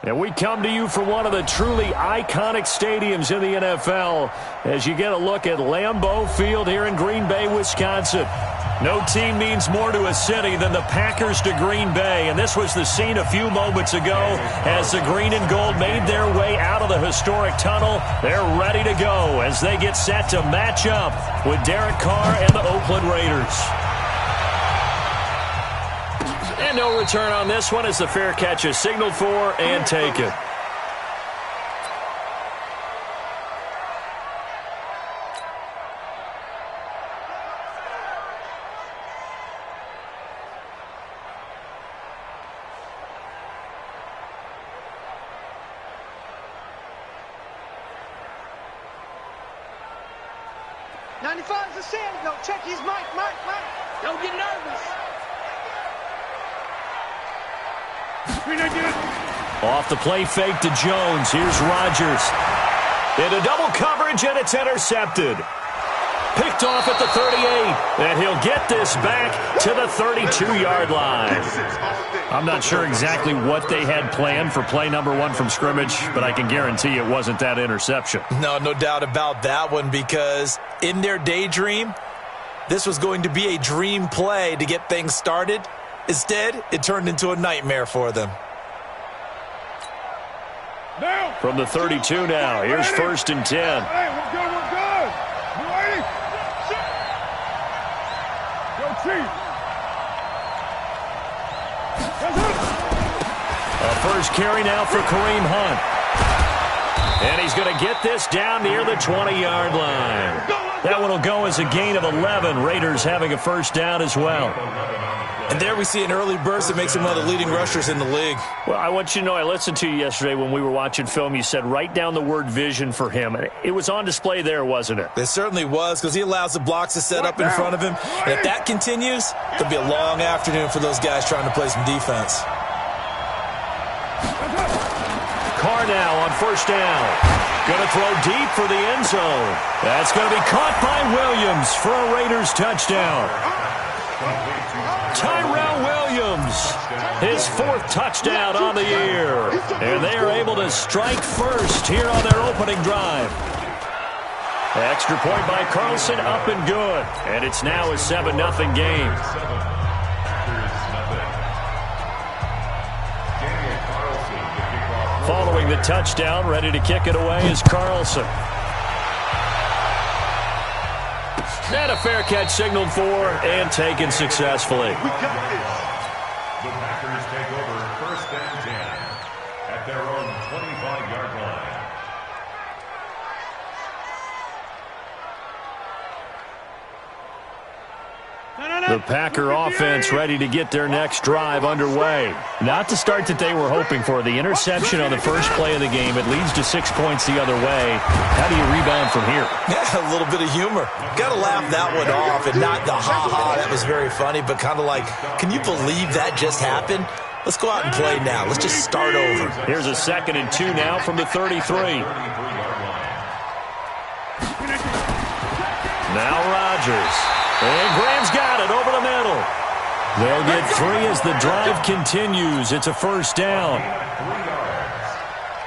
And we come to you from one of the truly iconic stadiums in the NFL as you get a look at Lambeau Field here in Green Bay, Wisconsin. No team means more to a city than the Packers to Green Bay, and this was the scene a few moments ago as the green and gold made their way out of the historic tunnel. They're ready to go as they get set to match up with Derek Carr and the Oakland Raiders. And no return on this one as the fair catch is signaled for and taken. No, check his mic. Don't get nervous. Off the play fake to Jones. Here's Rodgers. Into double coverage, and it's intercepted. Picked off at the 38, and he'll get this back to the 32-yard line. I'm not sure exactly what they had planned for play number one from scrimmage, but I can guarantee it wasn't that interception. No doubt about that one, because in their daydream, this was going to be a dream play to get things started. Instead, it turned into a nightmare for them. From the 32 now, here's 1st and 10. Hey, we're good. You ready? Go Chiefs. A first carry now for Kareem Hunt. And he's going to get this down near the 20-yard line. That one will go as a gain of 11. Raiders having a first down as well. And there we see an early burst that makes him one of the leading rushers in the league. Well, I want you to know, I listened to you yesterday when we were watching film. You said write down the word vision for him. It was on display there, wasn't it? It certainly was, because he allows the blocks to set up in front of him. And if that continues, it'll be a long afternoon for those guys trying to play some defense. Carr now on first down. Going to throw deep for the end zone. That's going to be caught by Williams for a Raiders touchdown. Tyrell Williams, his 4th touchdown on the year. And they are able to strike first here on their opening drive. Extra point by Carlson, up and good. And it's now a 7-0 game. Following the touchdown, ready to kick it away is Carlson. And a fair catch signaled for and taken successfully. We got this. The Packers take over 1st and 10 at their own 25-yard line. The Packer offense ready to get their next drive underway. Not the start that they were hoping for. The interception on the first play of the game. It leads to 6 points the other way. How do you rebound from here? Yeah, a little bit of humor. Got to laugh that one off, and not the ha-ha, that was very funny, but kind of like, can you believe that just happened? Let's go out and play now. Let's just start over. Here's a 2nd and 2 now from the 33. Now Rodgers. And Graham's got it over the middle. They'll get 3 as the drive continues. It's a first down.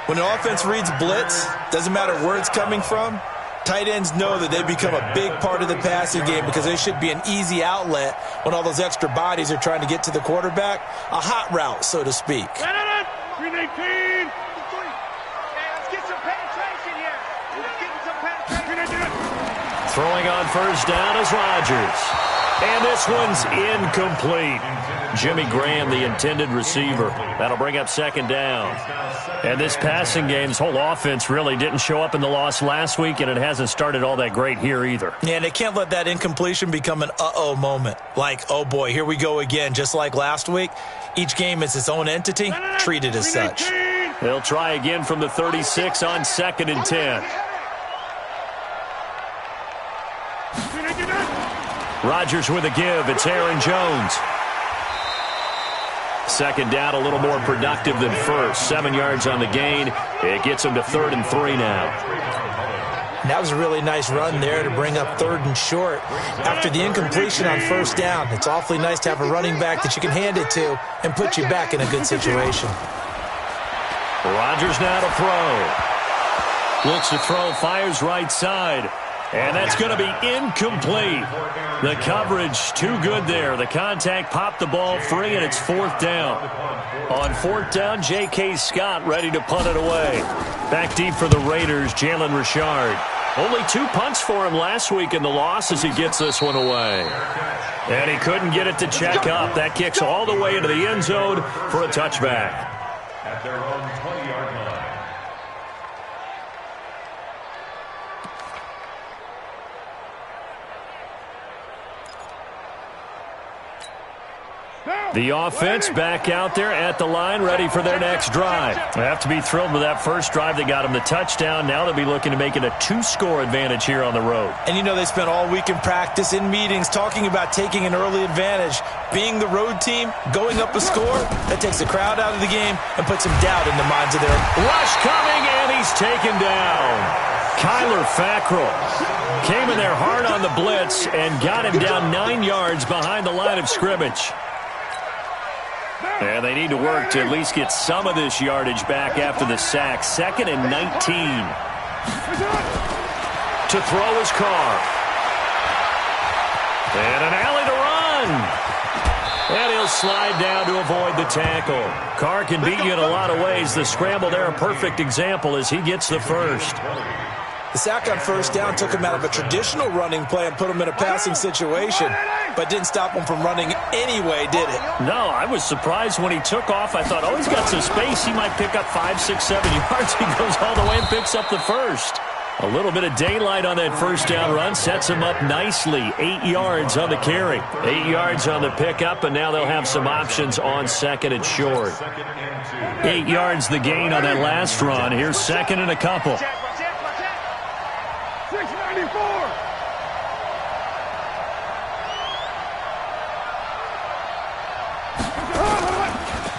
When an offense reads blitz, doesn't matter where it's coming from, tight ends know that they become a big part of the passing game because they should be an easy outlet when all those extra bodies are trying to get to the quarterback. A hot route, so to speak. 319. Let's get some penetration here. Let's get some penetration. Throwing on first down is Rodgers. And this one's incomplete. Jimmy Graham, the intended receiver. That'll bring up 2nd down. And this passing game's whole offense really didn't show up in the loss last week, and it hasn't started all that great here either. Yeah, and they can't let that incompletion become an uh-oh moment. Like, oh boy, here we go again, just like last week. Each game is its own entity, treated as such. They'll try again from the 36 on 2nd and 10. Rodgers with a give. It's Aaron Jones. 2nd down, a little more productive than first. 7 yards on the gain. It gets him to 3rd and 3 now. That was a really nice run there to bring up 3rd and short. After the incompletion on first down, it's awfully nice to have a running back that you can hand it to and put you back in a good situation. Rodgers now to throw. Looks to throw, fires right side. And that's going to be incomplete. The coverage too good there. The contact popped the ball free, and it's 4th down. On 4th down, J.K. Scott ready to punt it away. Back deep for the Raiders, Jalen Richard. Only 2 punts for him last week in the loss as he gets this one away. And he couldn't get it to check up. That kicks all the way into the end zone for a touchback. At their own 20-yard line. The offense back out there at the line, ready for their next drive. They have to be thrilled with that first drive. They got them the touchdown. Now they'll be looking to make it a 2-score advantage here on the road. And you know they spent all week in practice, in meetings, talking about taking an early advantage. Being the road team, going up a score, that takes the crowd out of the game and puts some doubt in the minds of their... Rush coming, and he's taken down. Kyler Fackrell came in there hard on the blitz and got him down 9 yards behind the line of scrimmage. And they need to work to at least get some of this yardage back after the sack. 2nd and 19. To throw his Carr. And an alley to run. And he'll slide down to avoid the tackle. Carr can beat you in a lot of ways. The scramble there, a perfect example as he gets the first. The sack on 1st down took him out of a traditional running play and put him in a passing situation, but didn't stop him from running anyway, did it? No, I was surprised when he took off. I thought, oh, he's got some space. He might pick up 5, 6, 7 yards. He goes all the way and picks up the first. A little bit of daylight on that 1st down run sets him up nicely. 8 yards on the carry. 8 yards on the pickup, and now they'll have some options on 2nd and short. 8 yards the gain on that last run. Here's 2nd and a couple. 694.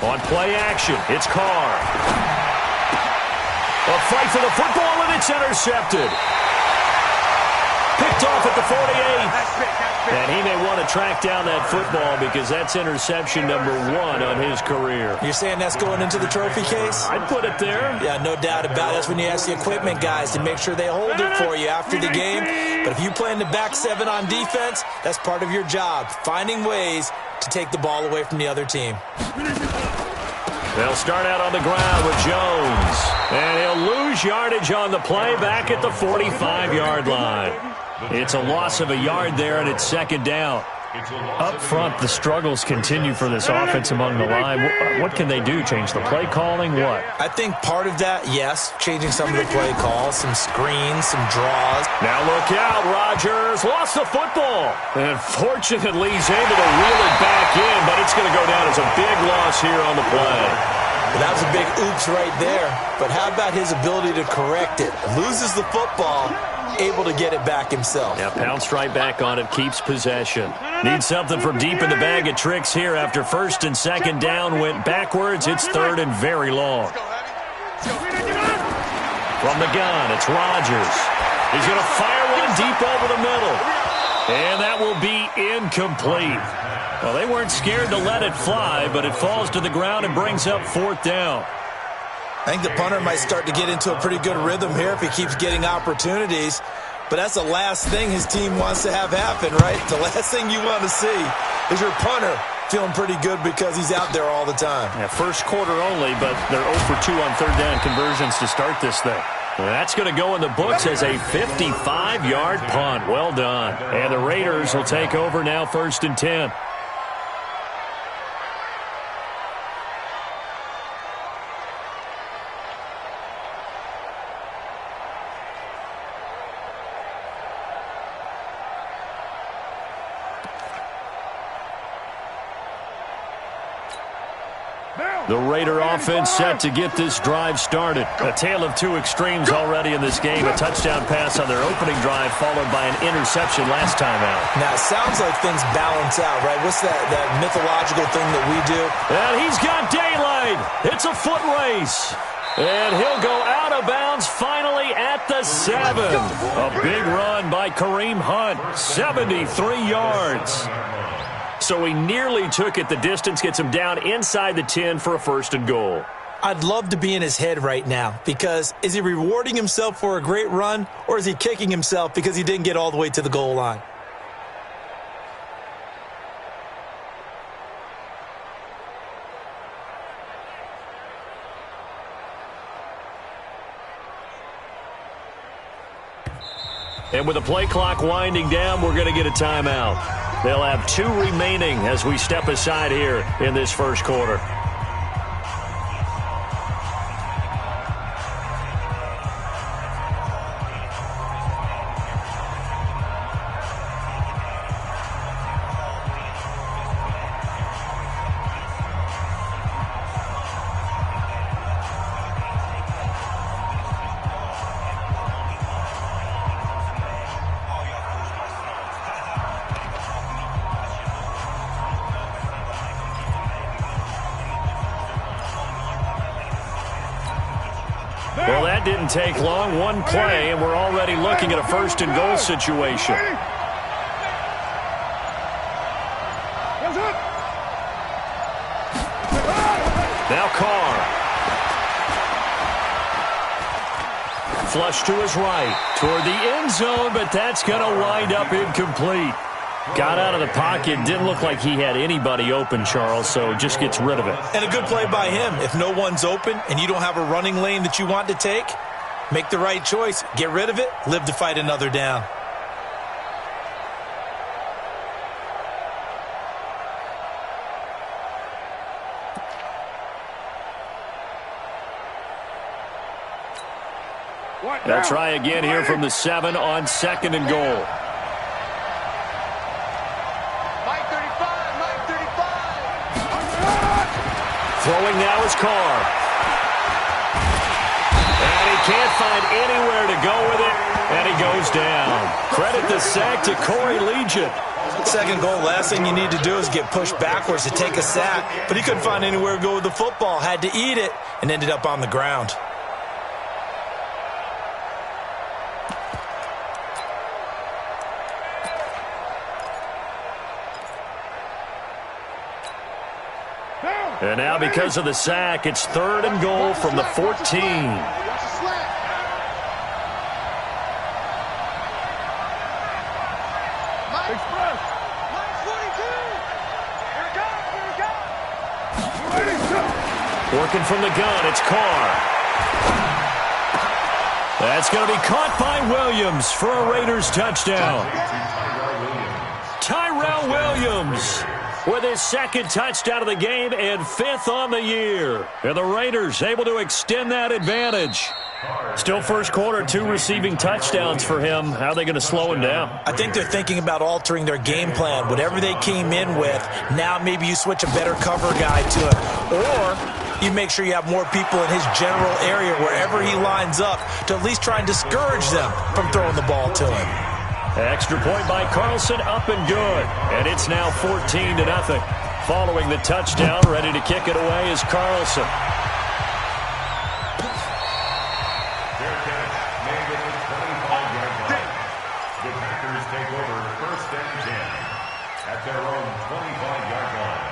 On play action, it's Carr. A fight for the football, and it's intercepted. Picked off at the 48. And he may want to track down that football because that's interception number 1 on his career. You're saying that's going into the trophy case? I'd put it there. Yeah, no doubt about it. That's when you ask the equipment guys to make sure they hold it for you after the game. But if you play in the back 7 on defense, that's part of your job, finding ways to take the ball away from the other team. They'll start out on the ground with Jones. And he'll lose yardage on the play back at the 45-yard line. It's a loss of a yard there, and it's 2nd down. Up front, the struggles continue for this offense among the line. What can they do? Change the play calling? What? I think part of that, yes, changing some of the play calls, some screens, some draws. Now look out, Rodgers lost the football. And fortunately, he's able to reel it back in, but it's going to go down as a big loss here on the play. Well, that was a big oops right there. But how about his ability to correct it? Loses the football, able to get it back himself. Yeah, pounced right back on it, keeps possession. Needs something from deep in the bag of tricks here after 1st and 2nd down went backwards. It's 3rd and very long. From the gun, it's Rodgers. He's going to fire one deep over the middle. And that will be incomplete. Well, they weren't scared to let it fly, but it falls to the ground and brings up 4th down. I think the punter might start to get into a pretty good rhythm here if he keeps getting opportunities. But that's the last thing his team wants to have happen, right? The last thing you want to see is your punter feeling pretty good because he's out there all the time. Yeah, 1st quarter only, but they're 0 for 2 on 3rd down conversions to start this thing. Well, that's going to go in the books as a 55-yard punt. Well done. And the Raiders will take over now 1st and 10. The Raider offense set to get this drive started. A tale of 2 extremes already in this game. A touchdown pass on their opening drive followed by an interception last time out. Now, it sounds like things balance out, right? What's that mythological thing that we do? And he's got daylight. It's a foot race. And he'll go out of bounds finally at the 7. A big run by Kareem Hunt. 73 yards. So he nearly took it the distance, gets him down inside the 10 for a 1st and goal. I'd love to be in his head right now, because is he rewarding himself for a great run, or is he kicking himself because he didn't get all the way to the goal line? And with the play clock winding down, we're going to get a timeout. They'll have 2 remaining as we step aside here in this first quarter. Well, that didn't take long. One play, and we're already looking at a first-and-goal situation. Now Carr. Flush to his right, toward the end zone, but that's going to wind up incomplete. Got out of the pocket, didn't look like he had anybody open, Charles, so just gets rid of it. And a good play by him. If no one's open and you don't have a running lane that you want to take, make the right choice. Get rid of it, live to fight another down. They'll try again here from the 7 on 2nd and goal. Throwing now is Carr. And he can't find anywhere to go with it, and he goes down. Credit the sack to Corey Legion. 2nd goal, last thing you need to do is get pushed backwards to take a sack. But he couldn't find anywhere to go with the football, had to eat it, and ended up on the ground. And now because of the sack, it's 3rd and goal from the 14. Working from the gun, it's Carr. That's going to be caught by Williams for a Raiders touchdown. Tyrell Williams with his 2nd touchdown of the game and 5th on the year. And the Raiders able to extend that advantage. Still first quarter, 2 receiving touchdowns for him. How are they going to slow him down? I think they're thinking about altering their game plan. Whatever they came in with, now maybe you switch a better cover guy to it. Or you make sure you have more people in his general area wherever he lines up to at least try and discourage them from throwing the ball to him. Extra point by Carlson, up and good. And it's now 14-0. Following the touchdown, ready to kick it away is Carlson. Fair catch made at the 25-yard line. The Packers take over 1st and 10 at their own 25-yard line.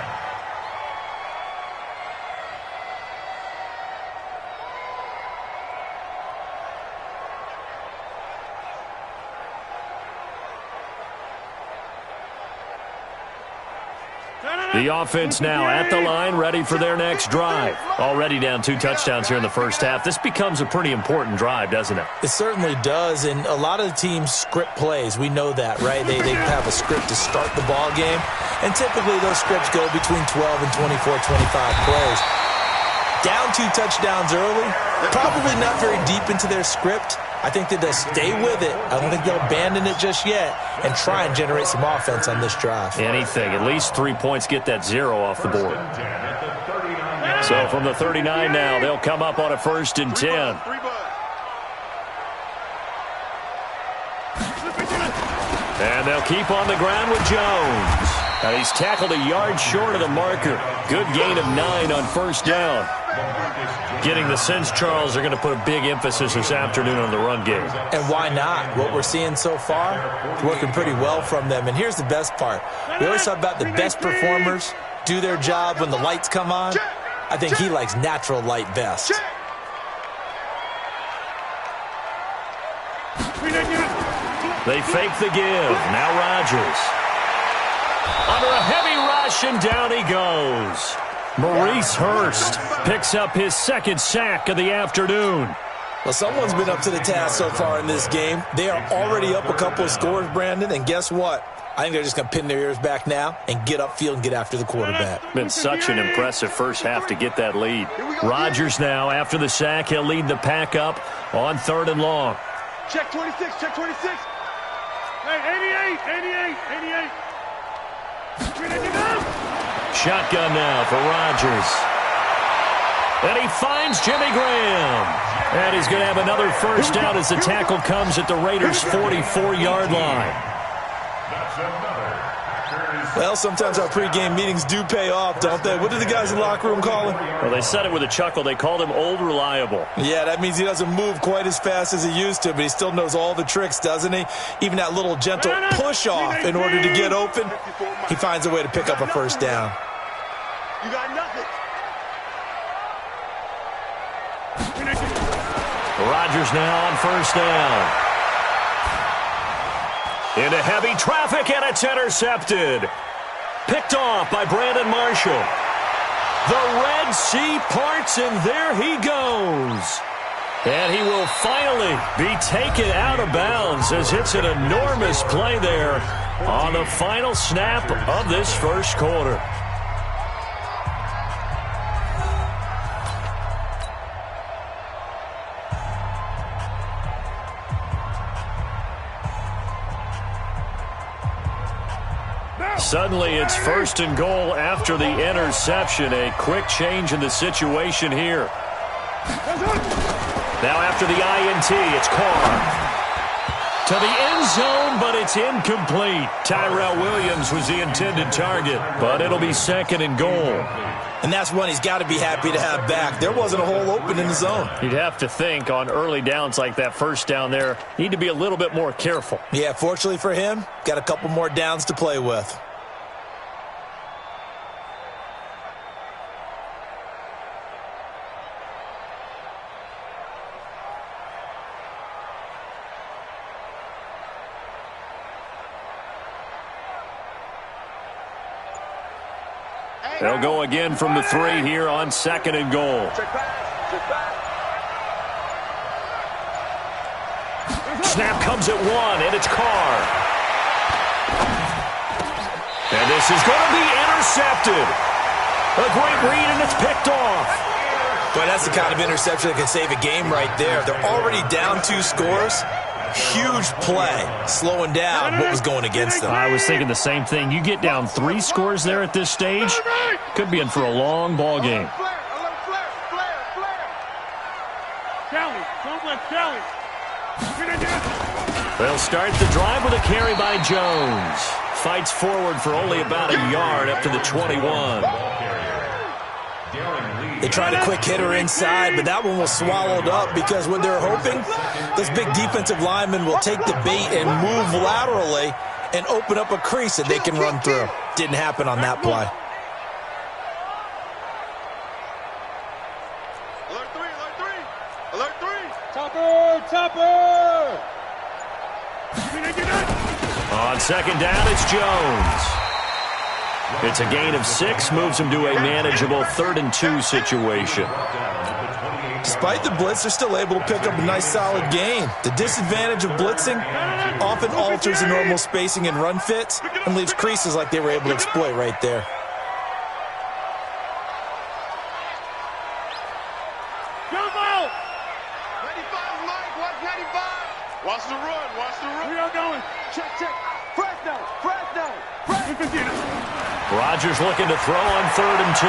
The offense now at the line, ready for their next drive. Already down 2 touchdowns here in the first half. This becomes a pretty important drive, doesn't it? It certainly does, and a lot of the teams script plays. We know that, right? They have a script to start the ball game, and typically those scripts go between 12 and 24, 25 plays. Down 2 touchdowns early, probably not very deep into their script. I think that they'll stay with it. I don't think they'll abandon it just yet and try and generate some offense on this drive. Anything. At least 3 points, get that 0 off the board. So from the 39 now, they'll come up on a 1st and 10. And they'll keep on the ground with Jones. And he's tackled a yard short of the marker. Good gain of 9 on 1st down. Getting the sense, Charles, they're going to put a big emphasis this afternoon on the run game. And why not? What we're seeing so far, it's working pretty well from them. And here's the best part. We always talk about the best performers do their job when the lights come on. I think he likes natural light vests. They fake the give. Now Rodgers. Under a heavy rush, and down he goes. Maurice Hurst picks up his second sack of the afternoon. Well, someone's been up to the task so far in this game. They are already up a couple of scores, Brandon, and guess what? I think they're just going to pin their ears back now and get upfield and get after the quarterback. Been such an impressive first half to get that lead. Rodgers now, after the sack, he'll lead the pack up on 3rd and long. Check 26, check 26. Hey, 88. Shotgun now for Rodgers. And he finds Jimmy Graham. And he's going to have another first down as the tackle comes at the Raiders' 44-yard line. Well, sometimes our pregame meetings do pay off, don't they? What did the guys in the locker room call him? Well, they said it with a chuckle. They called him Old Reliable. Yeah, that means he doesn't move quite as fast as he used to, but he still knows all the tricks, doesn't he? Even that little gentle push-off in order to get open, he finds a way to pick up a first down. You got nothing. Rodgers now on first down. Into heavy traffic, and it's intercepted. Picked off by Brandon Marshall. The Red Sea parts, and there he goes. And he will finally be taken out of bounds as it's an enormous play there on the final snap of this first quarter. Suddenly, it's 1st and goal after the interception. A quick change in the situation here. Now after the INT, it's Carr. To the end zone, but it's incomplete. Tyrell Williams was the intended target, but it'll be 2nd and goal. And that's one he's got to be happy to have back. There wasn't a hole open in the zone. You'd have to think on early downs like that first down there, need to be a little bit more careful. Yeah, fortunately for him, got a couple more downs to play with. They'll go again from the 3 here on 2nd and goal. Snap comes at 1, and it's Carr. And this is going to be intercepted. A great read, and it's picked off. But that's the kind of interception that can save a game right there. They're already down 2 scores. Huge play, slowing down what was going against them. I was thinking the same thing. You get down 3 scores there at this stage, could be in for a long ball game. They'll start the drive with a carry by Jones. Fights forward for only about a yard up to the 21. They tried a quick hitter inside, but that one was swallowed up because what they're hoping, this big defensive lineman will take the bait and move laterally and open up a crease that they can run through. Didn't happen on that play. Alert 3, alert 3, alert 3. Topper. On 2nd down, it's Jones. It's a gain of 6, moves him to a manageable 3rd and 2 situation. Despite the blitz, they're still able to pick up a nice solid gain. The disadvantage of blitzing often alters the normal spacing and run fits and leaves creases like they were able to exploit right there. Jump out! 95 Mike, watch 95. Watch the run. We are going. Check. Fresno. Rodgers looking to throw on 3rd and 2.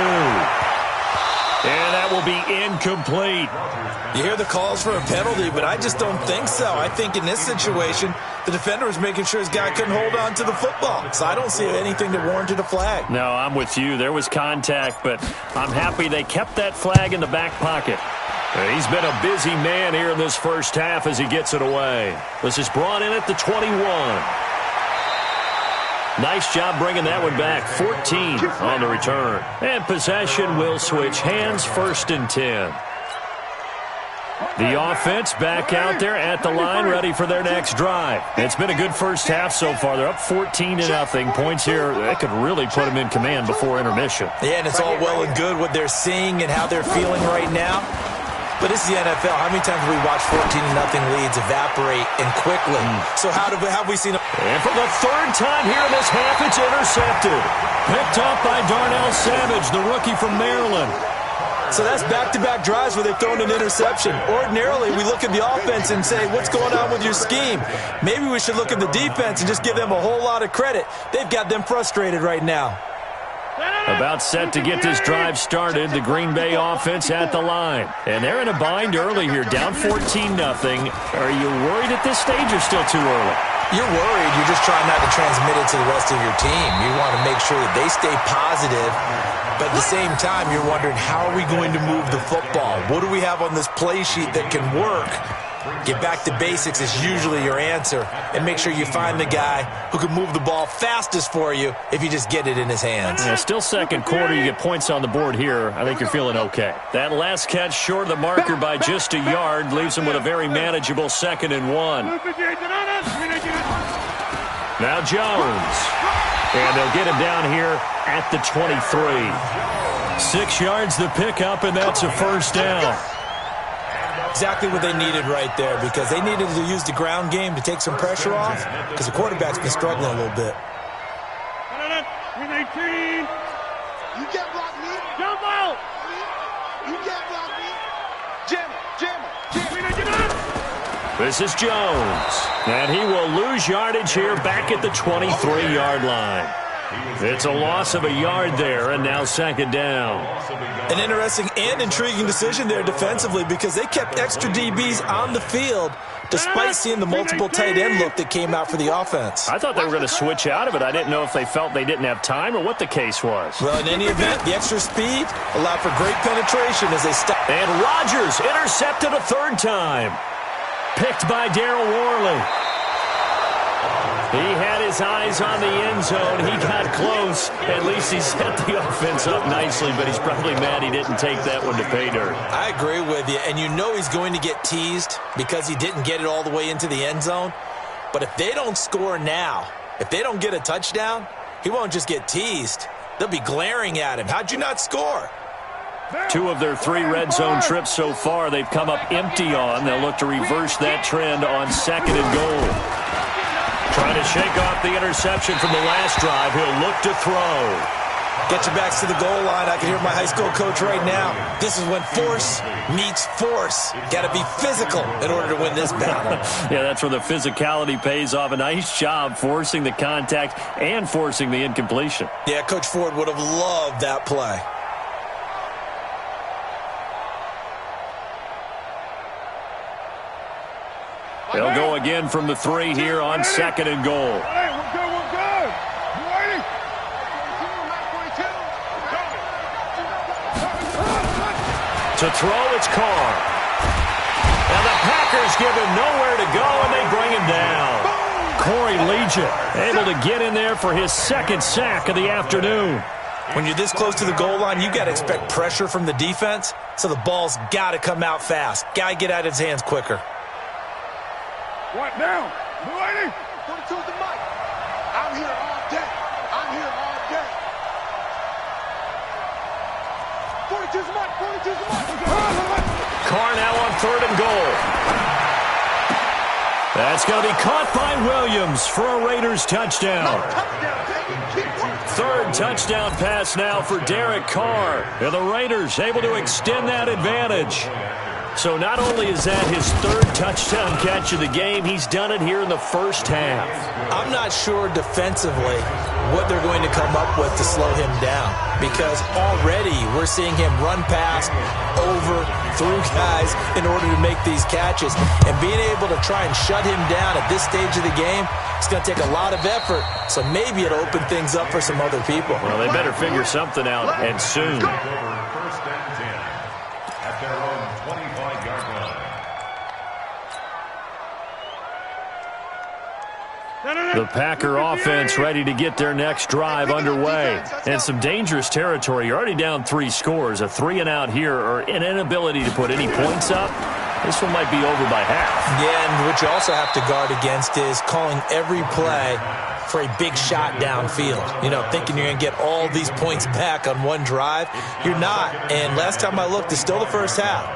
And that will be incomplete. You hear the calls for a penalty, but I just don't think so. I think in this situation, the defender was making sure his guy couldn't hold on to the football. So I don't see anything that warranted a flag. No, I'm with you. There was contact, but I'm happy they kept that flag in the back pocket. He's been a busy man here in this first half as he gets it away. This is brought in at the 21. Nice job bringing that one back. 14 on the return. And possession will switch hands, 1st and 10. The offense back out there at the line, ready for their next drive. It's been a good first half so far. They're up 14-0. Points here, that could really put them in command before intermission. Yeah, and it's all well and good what they're seeing and how they're feeling right now. But this is the NFL. How many times have we watched 14-0 leads evaporate and quickly? So how have we seen them? And for the 3rd time here in this half, it's intercepted. Picked up by Darnell Savage, the rookie from Maryland. So that's back-to-back drives where they've thrown an interception. Ordinarily, we look at the offense and say, what's going on with your scheme? Maybe we should look at the defense and just give them a whole lot of credit. They've got them frustrated right now. About set to get this drive started, the Green Bay offense at the line. And they're in a bind early here, down 14-0. Are you worried at this stage or still too early? You're worried. You're just trying not to transmit it to the rest of your team. You want to make sure that they stay positive. But at the same time, you're wondering, how are we going to move the football? What do we have on this play sheet that can work? Get back to basics is usually your answer. And make sure you find the guy who can move the ball fastest for you if you just get it in his hands. Yeah, still second quarter. You get points on the board here. I think you're feeling okay. That last catch short of the marker by just a yard leaves him with a very manageable 2nd and 1. Now Jones. And they'll get him down here at the 23. 6 yards the pickup, and that's a 1st down. Exactly what they needed right there, because they needed to use the ground game to take some pressure off, because the quarterback's been struggling a little bit. You can't block me. Jump out. You can't block me. Jam. This is Jones. And he will lose yardage here back at the 23-yard line. It's a loss of a yard there, and now 2nd down. An interesting and intriguing decision there defensively, because they kept extra DBs on the field despite seeing the multiple tight end look that came out for the offense. I thought they were going to switch out of it. I didn't know if they felt they didn't have time or what the case was. Well, in any event, the extra speed allowed for great penetration as they stopped. And Rodgers intercepted a 3rd time. Picked by Darryl Worley. He had his eyes on the end zone. He got close. At least he set the offense up nicely, but he's probably mad he didn't take that one to pay dirt. I agree with you, and you know he's going to get teased because he didn't get it all the way into the end zone. But if they don't score now, if they don't get a touchdown, he won't just get teased. They'll be glaring at him. How'd you not score? 2 of their 3 red zone trips so far, they've come up empty on. They'll look to reverse that trend on 2nd and goal. Trying to shake off the interception from the last drive. He'll look to throw. Get your backs to the goal line. I can hear my high school coach right now. This is when force meets force. Got to be physical in order to win this battle. Yeah, that's where the physicality pays off. A nice job forcing the contact and forcing the incompletion. Yeah, Coach Ford would have loved that play. They'll go again from the 3 here on 2nd and goal. We're good. You ready? To throw, it's Carr. And the Packers give him nowhere to go, and they bring him down. Corey Legion able to get in there for his 2nd sack of the afternoon. When you're this close to the goal line, you got to expect pressure from the defense, so the ball's got to come out fast. Got to get out of his hands quicker. What now? You ready? 42's the mic. I'm here all day. 42's the mic. Carr now on 3rd and goal. That's going to be caught by Williams for a Raiders touchdown. 3rd touchdown pass now for Derek Carr. And the Raiders able to extend that advantage. So not only is that his 3rd touchdown catch of the game, he's done it here in the first half. I'm not sure defensively what they're going to come up with to slow him down, because already we're seeing him run past, over, through guys in order to make these catches. And being able to try and shut him down at this stage of the game, it's going to take a lot of effort. So maybe it'll open things up for some other people. Well, they better figure something out, and soon. First and 10 at their own 25-yard line. The Packer offense ready to get their next drive underway. And some dangerous territory. You're already down 3 scores. A 3-and-out here or an inability to put any points up. This one might be over by half. Yeah, and what you also have to guard against is calling every play for a big shot downfield. You know, thinking you're going to get all these points back on one drive. You're not. And last time I looked, it's still the first half.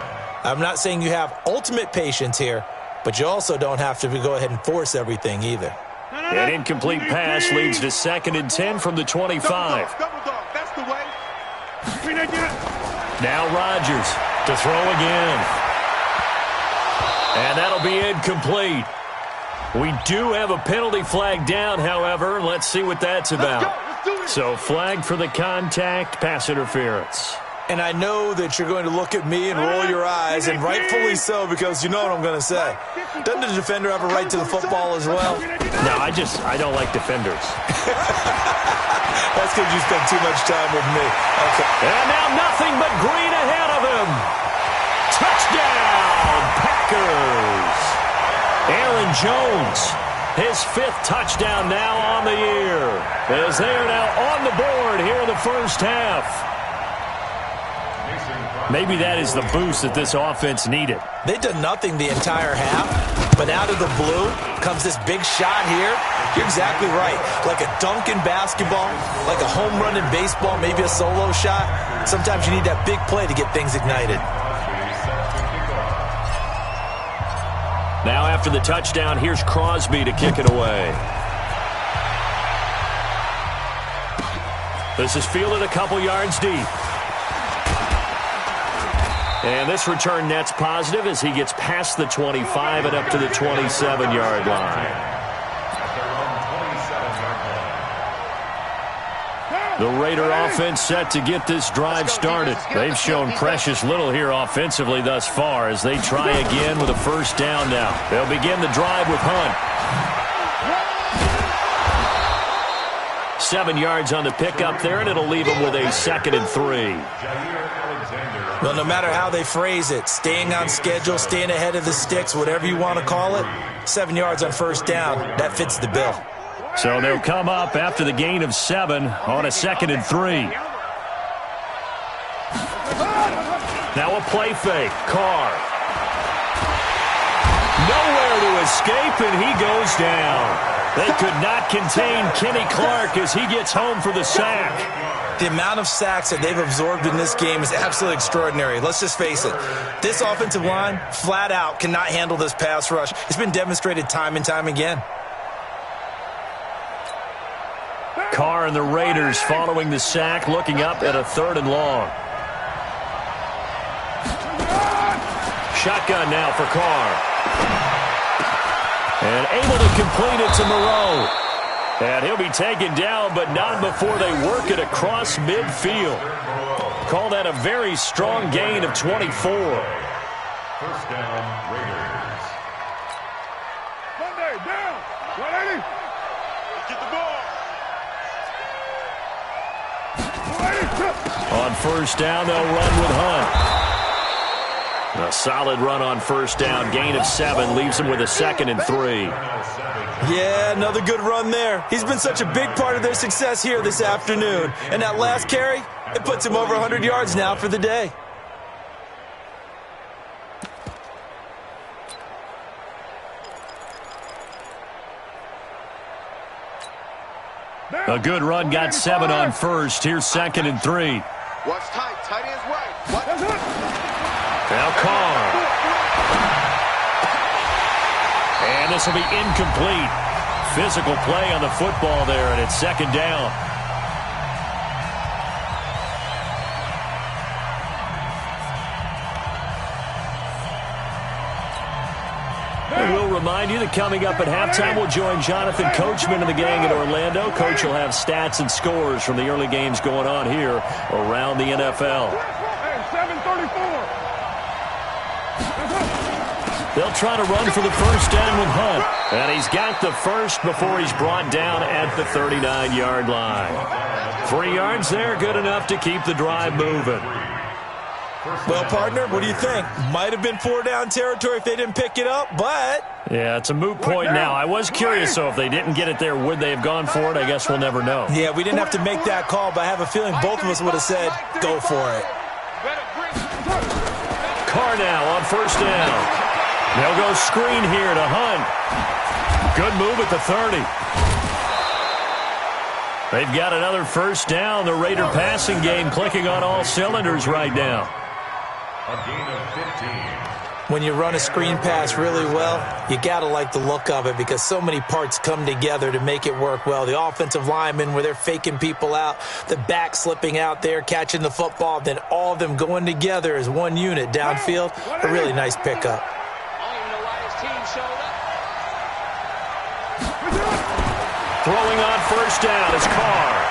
I'm not saying you have ultimate patience here, but you also don't have to go ahead and force everything either. An incomplete pass leads to 2nd and 10 from the 25. Double dog. That's the way. Now Rodgers to throw again. And that'll be incomplete. We do have a penalty flag down, however. Let's see what that's about. So flag for the contact, pass interference. And I know that you're going to look at me and roll your eyes, and rightfully so, because you know what I'm going to say. Doesn't the defender have a right to the football as well? No, I don't like defenders. That's because you spend too much time with me. Okay. And now nothing but green ahead of him. Touchdown, Packers. Aaron Jones, his 5th touchdown now on the year, as they are now on the board here in the first half. Maybe that is the boost that this offense needed. They've done nothing the entire half, but out of the blue comes this big shot here. You're exactly right. Like a dunk in basketball, like a home run in baseball, maybe a solo shot. Sometimes you need that big play to get things ignited. Now after the touchdown, here's Crosby to kick it away. This is fielded a couple yards deep. And this return net's positive as he gets past the 25 and up to the 27-yard line. The Raider offense set to get this drive started. They've shown precious little here offensively thus far as they try again with a first down now. They'll begin the drive with Hunt. 7 yards on the pickup there, and it'll leave him with a 2nd and 3. Well, no matter how they phrase it, staying on schedule, staying ahead of the sticks, whatever you want to call it, 7 yards on first down, that fits the bill. So they'll come up after the gain of 7 on a 2nd and 3. Now a play fake. Carr. Nowhere to escape, and he goes down. They could not contain Kenny Clark as he gets home for the sack. The amount of sacks that they've absorbed in this game is absolutely extraordinary. Let's just face it. This offensive line, flat out, cannot handle this pass rush. It's been demonstrated time and time again. Carr and the Raiders following the sack, looking up at a 3rd and long. Shotgun now for Carr. And able to complete it to Moreau. And he'll be taken down, but not before they work it across midfield. Call that a very strong gain of 24. First down, Raiders. Monday, down. 180. Get the ball. On first down, they'll run with Hunt. A solid run on first down. Gain of 7 leaves him with a 2nd and 3. Yeah, another good run there. He's been such a big part of their success here this afternoon. And that last carry, it puts him over 100 yards now for the day. A good run, got 7 on first. Here's 2nd and 3. Watch tight. Tight end's right. Now Carr. And this will be incomplete. Physical play on the football there, and it's 2nd down. And we'll remind you that coming up at halftime, we'll join Jonathan Coachman and the gang in Orlando. Coach will have stats and scores from the early games going on here around the NFL. They'll try to run for the first down with Hunt. And he's got the first before he's brought down at the 39-yard line. 3 yards there, good enough to keep the drive moving. Well, partner, what do you think? Might have been 4-down territory if they didn't pick it up, but... Yeah, it's a moot point now. I was curious, so if they didn't get it there, would they have gone for it? I guess we'll never know. Yeah, we didn't have to make that call, but I have a feeling both of us would have said, go for it. Carr now on first down. They'll go screen here to Hunt. Good move at the 30. They've got another first down. The Raider passing game clicking on all cylinders right now. A gain of 15. When you run a screen pass really well, you got to like the look of it because so many parts come together to make it work well. The offensive linemen where they're faking people out, the back slipping out there, catching the football, then all of them going together as one unit downfield. A really nice pickup. Throwing on first down is Carr.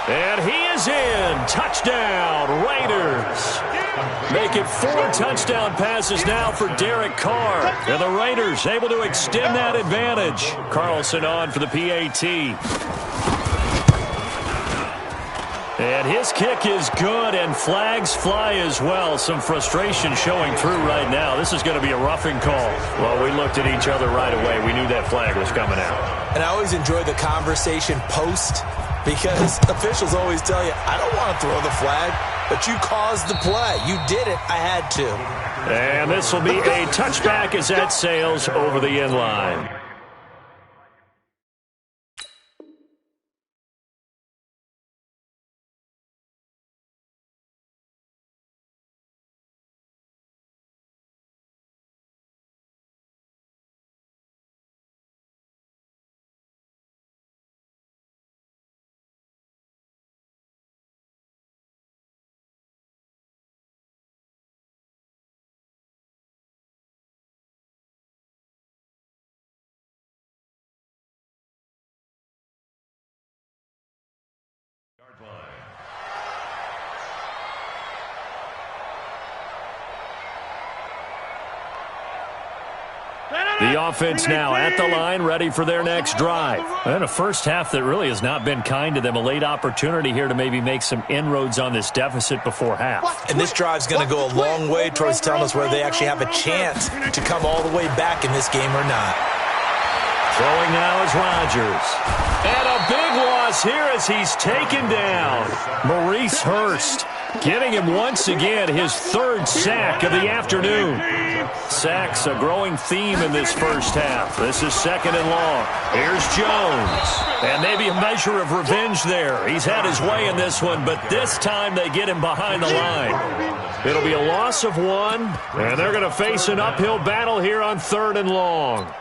And he is in. Touchdown, Raiders. Make it 4 touchdown passes now for Derek Carr. And the Raiders able to extend that advantage. Carlson on for the PAT. And his kick is good, and flags fly as well. Some frustration showing through right now. This is going to be a roughing call. Well, we looked at each other right away. We knew that flag was coming out. And I always enjoy the conversation post because officials always tell you, I don't want to throw the flag, but you caused the play. You did it. I had to. And this will be a touchback as that sails over the end line. The offense now at the line, ready for their next drive. And a first half that really has not been kind to them. A late opportunity here to maybe make some inroads on this deficit before half. And this drive's going to go a long way towards telling us whether they actually have a chance to come all the way back in this game or not. Throwing now is Rodgers. And a big loss here as he's taken down. Maurice Hurst getting him once again his third sack of the afternoon. Sacks a growing theme in this first half. This is second and long. Here's Jones. And maybe a measure of revenge there. He's had his way in this one, but this time they get him behind the line. It'll be a loss of 1, and they're going to face an uphill battle here on third and long.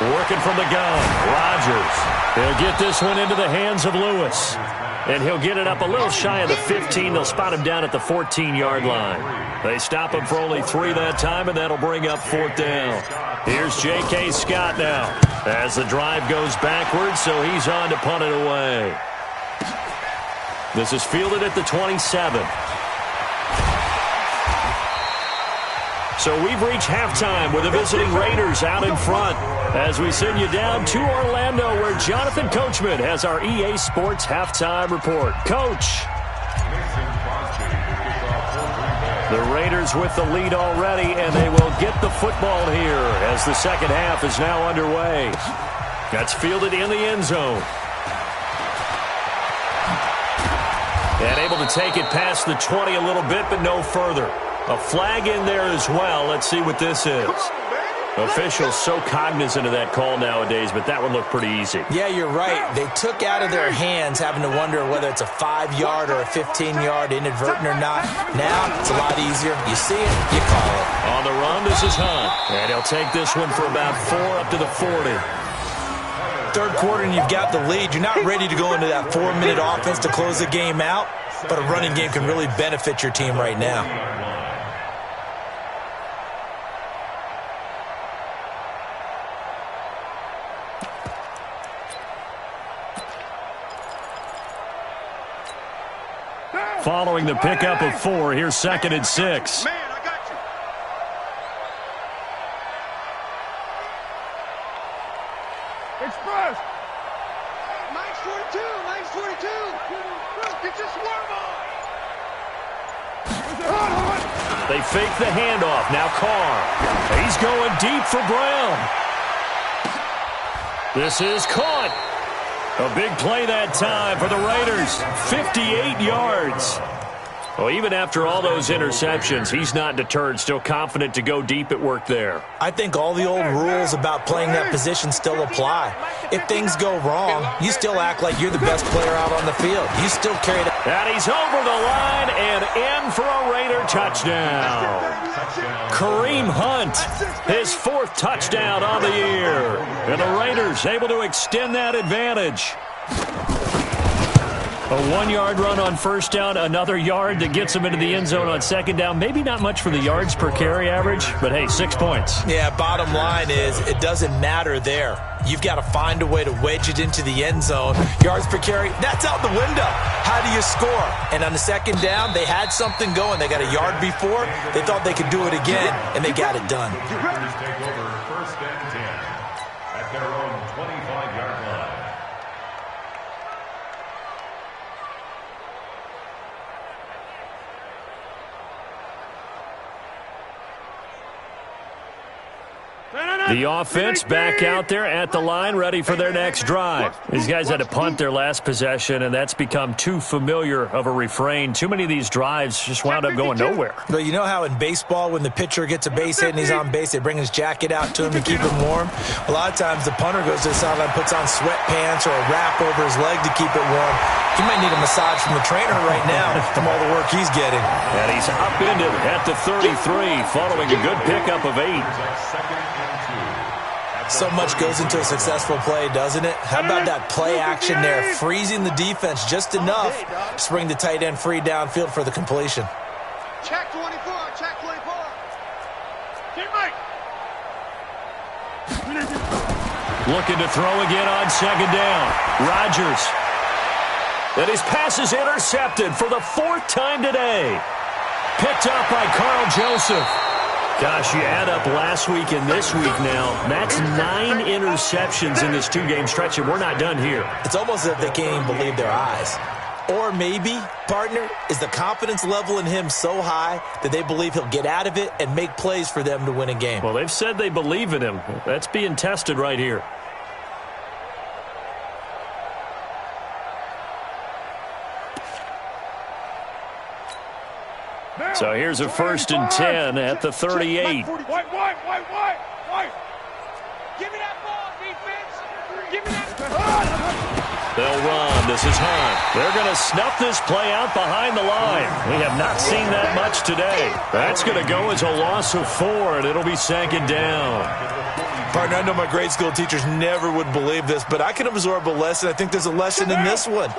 Working from the gun, Rodgers. He'll get this one into the hands of Lewis. And he'll get it up a little shy of the 15. They'll spot him down at the 14-yard line. They stop him for only 3 that time, and that'll bring up 4th down. Here's J.K. Scott now as the drive goes backwards, so he's on to punt it away. This is fielded at the 27. So we've reached halftime with the visiting Raiders out in front as we send you down to Orlando where Jonathan Coachman has our EA Sports halftime report. Coach. The Raiders with the lead already, and they will get the football here as the second half is now underway. That's fielded in the end zone. And able to take it past the 20 a little bit, but no further. A flag in there as well. Let's see what this is. Officials so cognizant of that call nowadays, but that one looked pretty easy. Yeah, you're right. They took out of their hands having to wonder whether it's a 5-yard or a 15-yard inadvertent or not. Now, it's a lot easier. You see it, you call it. On the run, this is Hunt. And he'll take this one for about 4 up to the 40. Third quarter and you've got the lead. You're not ready to go into that 4-minute offense to close the game out, but a running game can really benefit your team right now. Following the pickup of 4, here's 2nd and 6. Express. Mike's 42. Mike's 42. Get your swerve on. They fake the handoff. Now Carr. He's going deep for Brown. This is caught. A big play that time for the Raiders. 58 yards. Well, even after all those interceptions, he's not deterred, still confident to go deep at work there. I think all the old rules about playing that position still apply. If things go wrong, you still act like you're the best player out on the field. You still carry that. And he's over the line and in for a Raider touchdown. Kareem Hunt, his 4th touchdown on the year. And the Raiders able to extend that advantage. A 1-yard run on first down, another yard that gets him into the end zone on second down. Maybe not much for the yards per carry average, but hey, 6 points. Yeah, bottom line is it doesn't matter there. You've got to find a way to wedge it into the end zone. Yards per carry, that's out the window. How do you score? And on the second down, they had something going. They got a yard before. They thought they could do it again, and they got it done. Raiders take over 1st and 10 at their own 25-yard line. The offense back out there at the line, ready for their next drive. These guys had to punt their last possession, and that's become too familiar of a refrain. Too many of these drives just wound up going nowhere. But you know how in baseball, when the pitcher gets a base hit and he's on base, they bring his jacket out to him to keep him warm? A lot of times the punter goes to the sideline, puts on sweatpants or a wrap over his leg to keep it warm. He might need a massage from the trainer right now from all the work he's getting. And he's upended at the 33, following a good pickup of 8. So much goes into a successful play, doesn't it? How about that play action there, freezing the defense just enough to bring the tight end free downfield for the completion. Check 24, check 24. Get Mike. Looking to throw again on second down. Rodgers. And his pass is intercepted for the 4th time today. Picked up by Carl Joseph. Gosh, you add up last week and this week now. That's 9 interceptions in this 2-game stretch, and we're not done here. It's almost as if they can't even believe their eyes. Or maybe, partner, is the confidence level in him so high that they believe he'll get out of it and make plays for them to win a game. Well, they've said they believe in him. That's being tested right here. So here's a 1st and 10 at the 38. White. Give me that ball, defense. Give me that. They'll run. This is Hunt. They're going to snuff this play out behind the line. We have not seen that much today. That's going to go as a loss of 4, and it'll be 2nd down. Partner, I know my grade school teachers never would believe this, but I can absorb a lesson. I think there's a lesson in this one.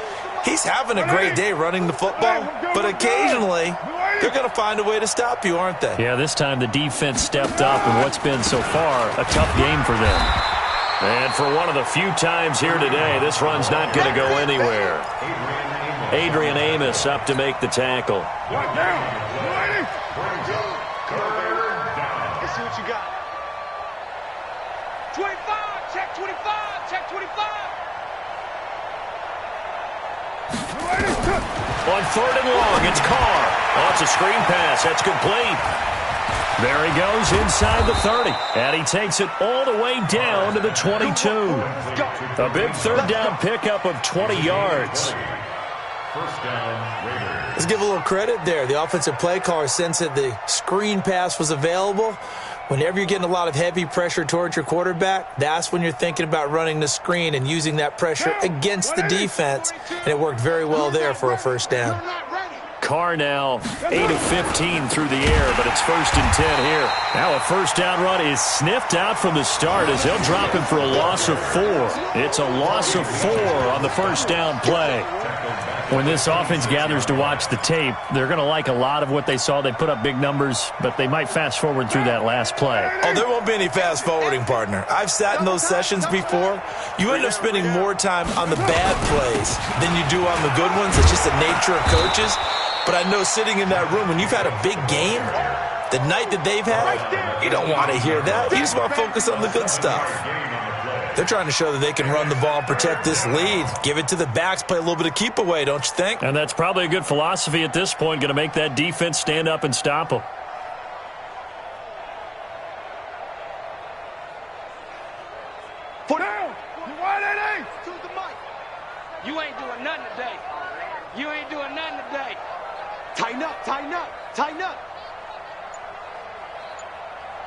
He's having a great day running the football, but occasionally they're going to find a way to stop you, aren't they? Yeah, this time the defense stepped up in what's been so far a tough game for them. And for one of the few times here today, this run's not going to go anywhere. Adrian Amos up to make the tackle. Let's see what you got. 25, check 25, check 25. On 3rd and long, it's Carr. Oh, it's a screen pass. That's complete. There he goes inside the 30. And he takes it all the way down to the 22. A big 3rd down pickup of 20 yards. 1st down, Raiders. Let's give a little credit there. The offensive play caller sensed that the screen pass was available. Whenever you're getting a lot of heavy pressure towards your quarterback, that's when you're thinking about running the screen and using that pressure against the defense. And it worked very well there for a 1st down. Carr now 8 of 15 through the air, but it's 1st and 10 here. Now a 1st down run is sniffed out from the start as they'll drop him for a loss of 4. It's a loss of 4 on the 1st down play. When this offense gathers to watch the tape, they're going to like a lot of what they saw. They put up big numbers, but they might fast forward through that last play. Oh, there won't be any fast forwarding, partner. I've sat in those sessions before. You end up spending more time on the bad plays than you do on the good ones. It's just the nature of coaches. But I know sitting in that room, when you've had a big game, the night that they've had, you don't want to hear that. You just want to focus on the good stuff. They're trying to show that they can run the ball and protect this lead. Give it to the backs, play a little bit of keep away, don't you think? And that's probably a good philosophy at this point, going to make that defense stand up and stop them. Put down. You want it, to the mic. You ain't doing nothing today. You ain't doing nothing today. Tighten up, tighten up, tighten up.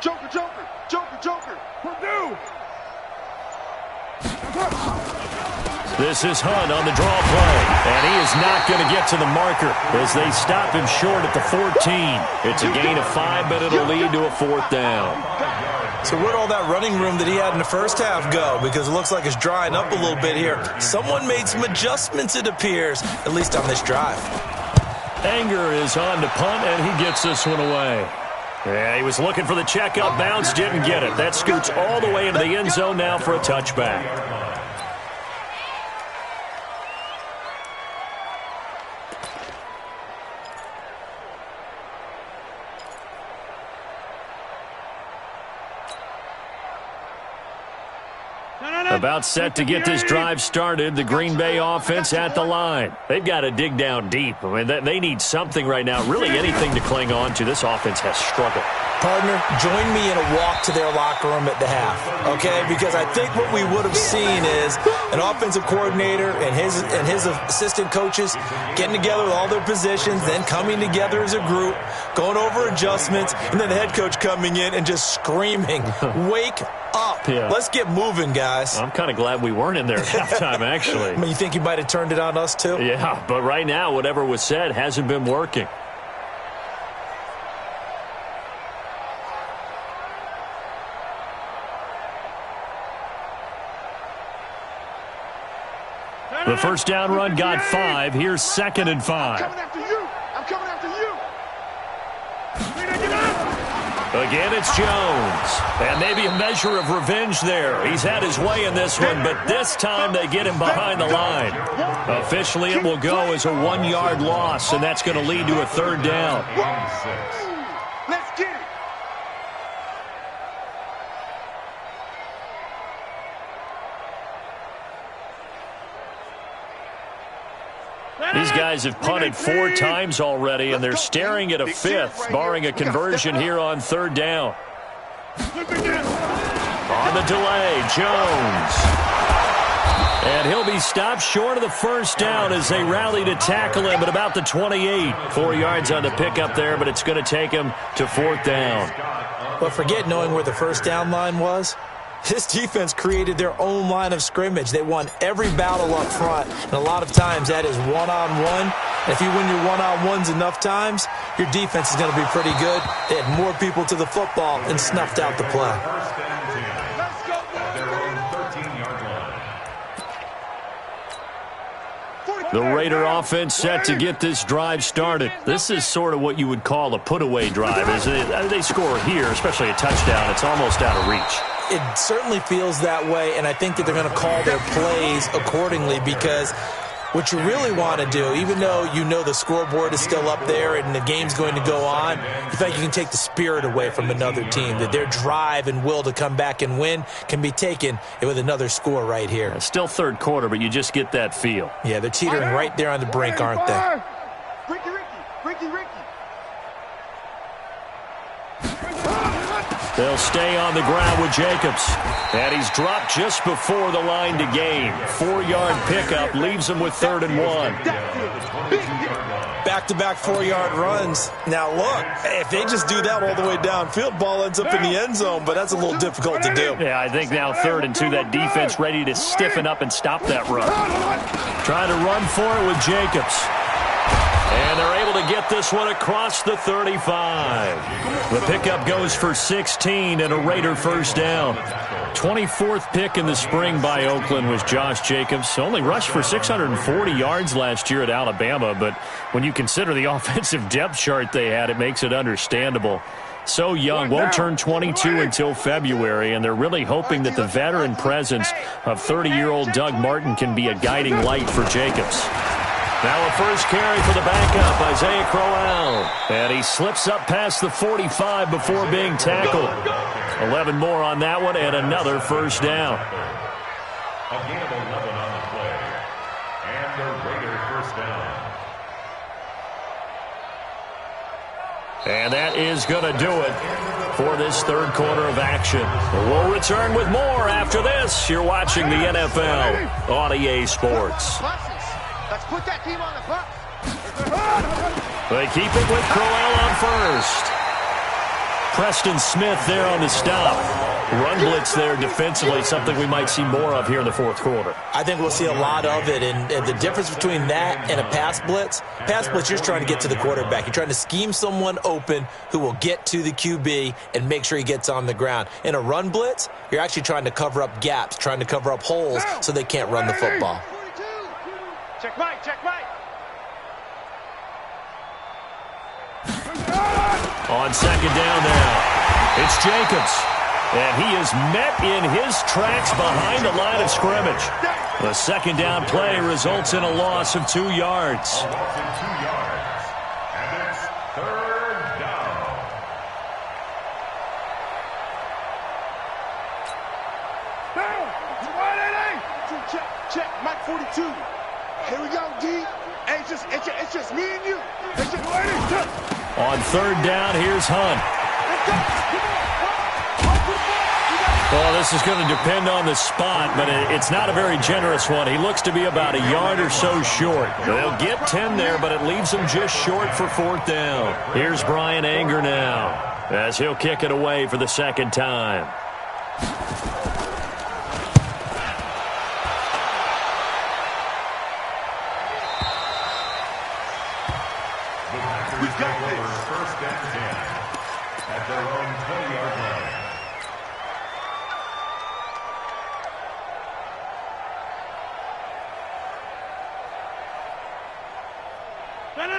Joker, joker, joker, joker. Purdue. This is Hunt on the draw play, and he is not going to get to the marker as they stop him short at the 14. It's a gain of 5, but it'll lead to a 4th down. So where'd all that running room that he had in the first half go? Because it looks like it's drying up a little bit here. Someone made some adjustments, it appears, at least on this drive. Anger is on to punt, and he gets this one away. Yeah, he was looking for the check-up bounce, didn't get it. That scoots all the way into the end zone now for a touchback. About set to get this drive started. The Green Bay offense at the line. They've got to dig down deep. I mean, they need something right now, really anything to cling on to. This offense has struggled. Partner, join me in a walk to their locker room at the half, okay? Because I think what we would have seen is an offensive coordinator and his assistant coaches getting together with all their positions, then coming together as a group, going over adjustments, and then the head coach coming in and just screaming, wake up. Yeah. Let's get moving, guys. I'm kind of glad we weren't in there at halftime, actually. I mean, you think you might have turned it on us, too? Yeah, but right now, whatever was said hasn't been working. The first down run got 5. Here's 2nd and 5. I'm coming after you. I'm coming after you. Again, it's Jones. And maybe a measure of revenge there. He's had his way in this one, but this time they get him behind the line. Officially, it will go as a 1-yard loss, and that's going to lead to a 3rd down. Let's get it. These guys have punted 4 times already, and they're staring at a 5th, barring a conversion here on 3rd down. On the delay, Jones. And he'll be stopped short of the 1st down as they rally to tackle him at about the 28. 4 yards on the pickup there, but it's going to take him to 4th down. But forget knowing where the 1st down line was. This defense created their own line of scrimmage. They won every battle up front, and a lot of times that is one-on-one. And if you win your one-on-ones enough times, your defense is going to be pretty good. They had more people to the football and snuffed out the play. The Raider offense set to get this drive started. This is sort of what you would call a put-away drive. As they score here, especially a touchdown, it's almost out of reach. It certainly feels that way, and I think that they're going to call their plays accordingly because what you really want to do, even though you know the scoreboard is still up there and the game's going to go on, you think you can take the spirit away from another team, that their drive and will to come back and win can be taken with another score right here. It's still 3rd quarter, but you just get that feel. Yeah, they're teetering right there on the brink, aren't they? Ricky. They'll stay on the ground with Jacobs. And he's dropped just before the line to gain. 4-yard pickup leaves him with 3rd and 1. Back-to-back 4-yard runs. Now, look, if they just do that all the way downfield, ball ends up in the end zone, but that's a little difficult to do. Yeah, I think now 3rd and 2, that defense ready to stiffen up and stop that run. Trying to run for it with Jacobs. And they're able to get this one across the 35. The pickup goes for 16 and a Raider 1st down. 24th pick in the spring by Oakland was Josh Jacobs. Only rushed for 640 yards last year at Alabama, but when you consider the offensive depth chart they had, it makes it understandable. So young, won't turn 22 until February, and they're really hoping that the veteran presence of 30-year-old Doug Martin can be a guiding light for Jacobs. Now a first carry for the backup, Isaiah Crowell. And he slips up past the 45 before being tackled. 11 more on that one and another 1st down. A gain of 11 on the play. And the Raiders first down. And that is going to do it for this third quarter of action. We'll return with more after this. You're watching the NFL on EA Sports. Let's put that team on the bus. They keep it with Crowell on first. Preston Smith there on the stop. Run blitz there defensively, something we might see more of here in the fourth quarter. I think we'll see a lot of it, and the difference between that and a pass blitz, you're trying to get to the quarterback. You're trying to scheme someone open who will get to the QB and make sure he gets on the ground. In a run blitz, you're actually trying to cover up gaps, trying to cover up holes so they can't run the football. Check Mike, check Mike. On second down now, it's Jacobs. And he is met in his tracks behind the line of scrimmage. The second down play results in a loss of 2 yards. A loss of 2 yards. And it's third down. Check, Mike 42. Here we go, D. Hey, it's just me and you. On third down, here's Hunt. Well, this is going to depend on the spot, but it's not a very generous one. He looks to be about a yard or so short. They'll get 10 there, but it leaves them just short for fourth down. Here's Brian Anger now, as he'll kick it away for the second time. We've got over first and 10 at their own 20-yard line.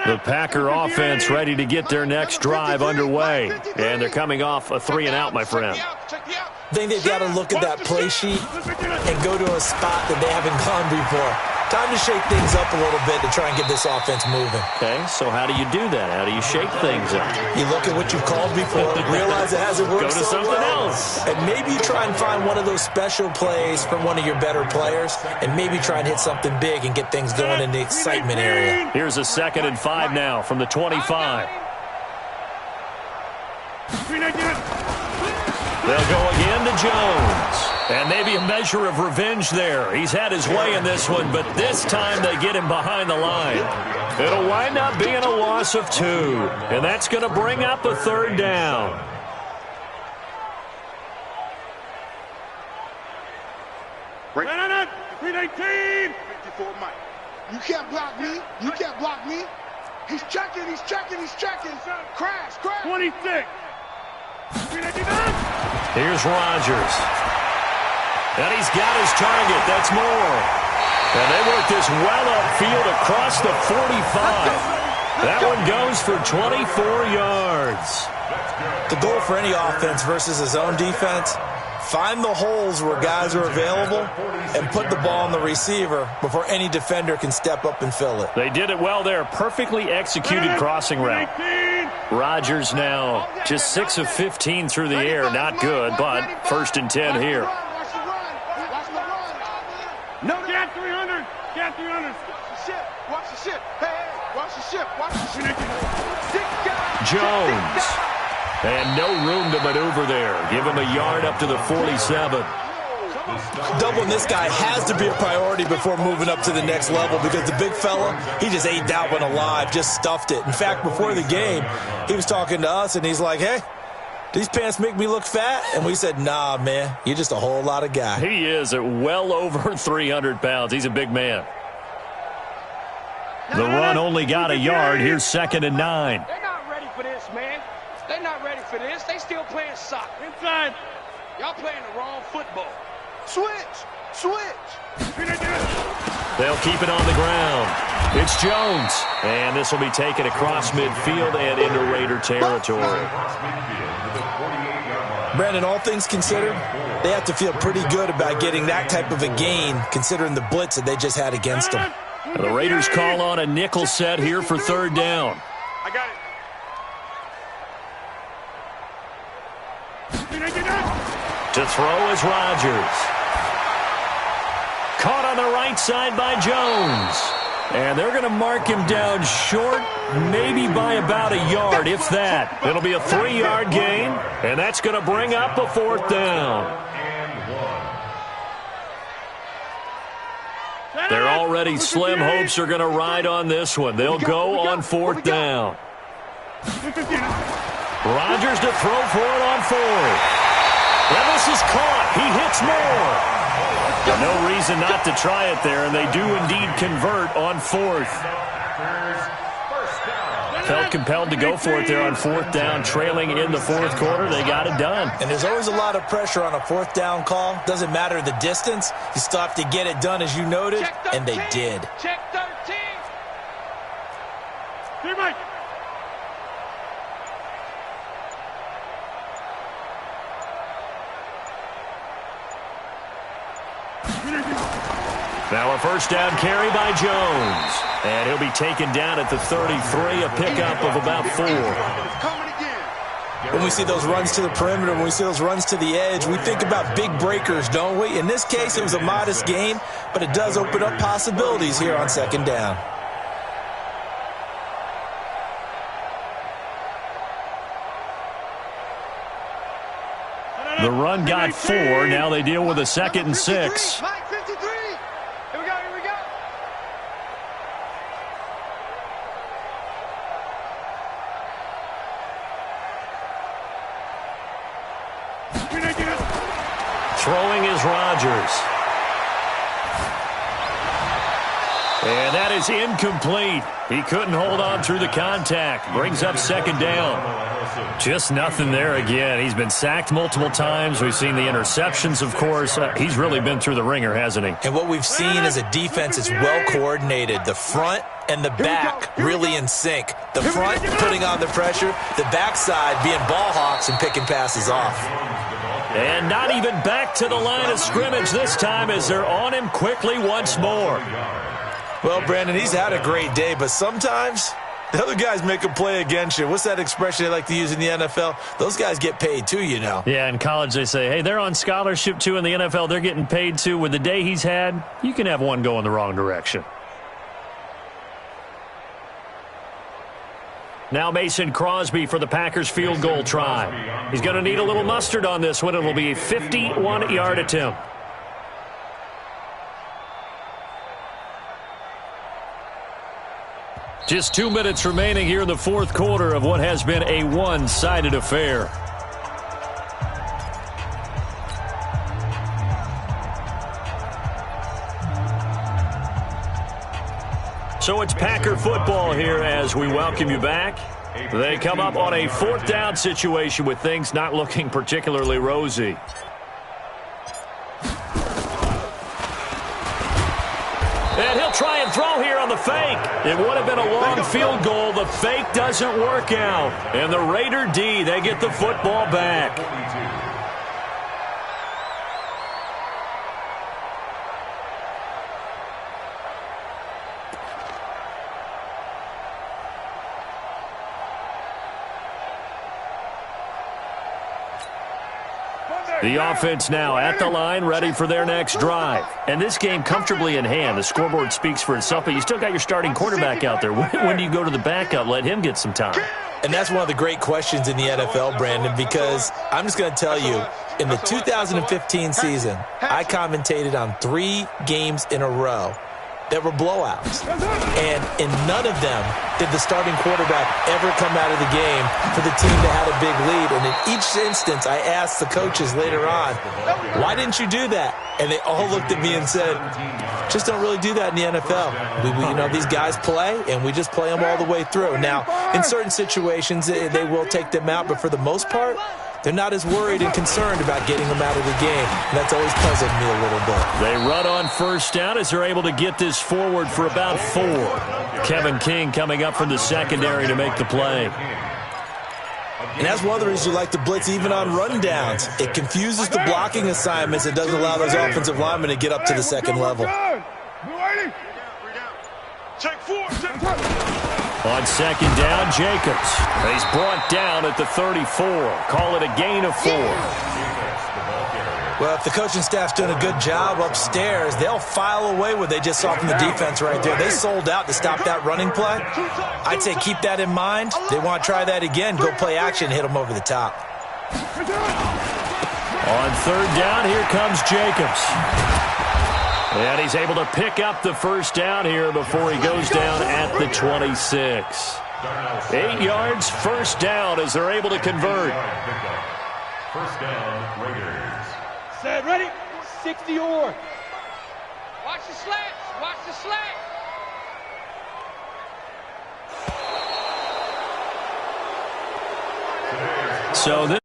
The Packer offense ready to get their next drive underway. And they're coming off a 3-and-out, my friend. I think they've got to look at that play sheet and go to a spot that they haven't gone before. Time to shake things up a little bit to try and get this offense moving. Okay, so how do you do that? How do you shake things up? You look at what you've called before, realize it hasn't worked Go to so something well, else. and maybe you try and find one of those special plays from one of your better players, and maybe try and hit something big and get things going in the excitement area. Here's a 2nd and 5 now from the 25. They'll go again to Jones. And maybe a measure of revenge there. He's had his way in this one, but this time they get him behind the line. It'll wind up being a loss of 2. And that's going to bring up a third down. Right on it. 319. 54 Mike. You can't block me. You can't block me. He's checking. He's checking. He's checking. Crash. 26. Here's Rodgers. And he's got his target. That's more. And they work this well upfield across the 45. That one goes for 24 yards. The goal for any offense versus his own defense, find the holes where guys are available and put the ball on the receiver before any defender can step up and fill it. They did it well there. Perfectly executed crossing route. Rodgers now just 6 of 15 through the air. Not good, but 1st and 10 here. No, get 300. Get 300. Watch the ship. Hey, watch the ship. Watch the ship. Jones. And no room to maneuver there. Give him a yard up to the 47. Doubling this guy has to be a priority before moving up to the next level because the big fella, he just ate that one alive, just stuffed it. In fact, before the game, he was talking to us, and he's like, hey, these pants make me look fat? And we said, nah, man, you're just a whole lot of guy. He is at well over 300 pounds. He's a big man. The run only got a yard. Here's 2nd and 9. They're not ready for this, man. They're not ready for this. They still playing soccer. Inside. Y'all playing the wrong football. Switch. They'll keep it on the ground. It's Jones. And this will be taken across midfield and into Raider territory. Brandon, all things considered, they have to feel pretty good about getting that type of a gain considering the blitz that they just had against them. The Raiders call on a nickel set here for 3rd down. I got it. To throw is Rodgers. the right side by Jones. And they're going to mark him down short, maybe by about a yard, if that. It'll be a 3-yard gain, and that's going to bring up a 4th down. Their already slim hopes are going to ride on this one. They'll go on 4th down. Rodgers to throw for it on 4th. And this is caught. He hits more. No reason not to try it there, and they do indeed convert on 4th. Felt compelled to go for it there on 4th down, trailing in the 4th quarter. They got it done. And there's always a lot of pressure on a 4th down call. Doesn't matter the distance. You still have to get it done, as you noted, and they did. Check 13. Now a 1st down carry by Jones. And he'll be taken down at the 33, a pickup of about 4. When we see those runs to the perimeter, when we see those runs to the edge, we think about big breakers, don't we? In this case, it was a modest gain, but it does open up possibilities here on 2nd down. The run got 4. Now they deal with a 2nd and 6. Throwing is Rodgers. And that is incomplete. He couldn't hold on through the contact. Brings up 2nd down. Just nothing there again. He's been sacked multiple times. We've seen the interceptions, of course. He's really been through the ringer, hasn't he? And what we've seen is a defense is well coordinated. The front and the back really in sync. The front putting on the pressure. The backside being ball hawks and picking passes off. And not even back to the line of scrimmage this time as they're on him quickly once more. Well, Brandon, he's had a great day, but sometimes the other guys make a play against you. What's that expression they like to use in the NFL? Those guys get paid too, you know. Yeah, in college they say, hey, they're on scholarship too. In the NFL, they're getting paid too. With the day he's had, you can have one go in the wrong direction. Now Mason Crosby for the Packers field goal try. He's going to need a little mustard on this one. It'll be a 51-yard attempt. Just 2 minutes remaining here in the 4th quarter of what has been a one-sided affair. So it's Packer football here as we welcome you back. They come up on a 4th down situation with things not looking particularly rosy. And he'll try and throw here on the fake. It would have been a long field goal. The fake doesn't work out. And the Raider D, they get the football back. The offense now at the line, ready for their next drive. And this game comfortably in hand. The scoreboard speaks for itself, but you still got your starting quarterback out there. When do you go to the backup? Let him get some time. And that's one of the great questions in the NFL, Brandon, because I'm just going to tell you, in the 2015 season, I commentated on 3 games in a row that were blowouts. And in none of them did the starting quarterback ever come out of the game for the team that had a big lead. And in each instance, I asked the coaches later on, why didn't you do that? And they all looked at me and said, just don't really do that in the NFL. You know, these guys play, and we just play them all the way through. Now, in certain situations, they will take them out, but for the most part, they're not as worried and concerned about getting them out of the game. And that's always puzzled me a little bit. They run on 1st down as they're able to get this forward for about 4. Kevin King coming up from the secondary to make the play. And that's one of the reasons you like to blitz even on rundowns. It confuses the blocking assignments. It doesn't allow those offensive linemen to get up to the second level. Check 4. On 2nd down, Jacobs. He's brought down at the 34. Call it a gain of 4. Well, if the coaching staff's doing a good job upstairs, they'll file away what they just saw from the defense right there. They sold out to stop that running play. I'd say keep that in mind. They want to try that again. Go play action, hit them over the top. On third down, here comes Jacobs. And he's able to pick up the first down here before he goes down at the 26. 8 yards, first down as they're able to convert. First down, Raiders. Set, ready, 60 or. Watch the slants, watch the slants. So this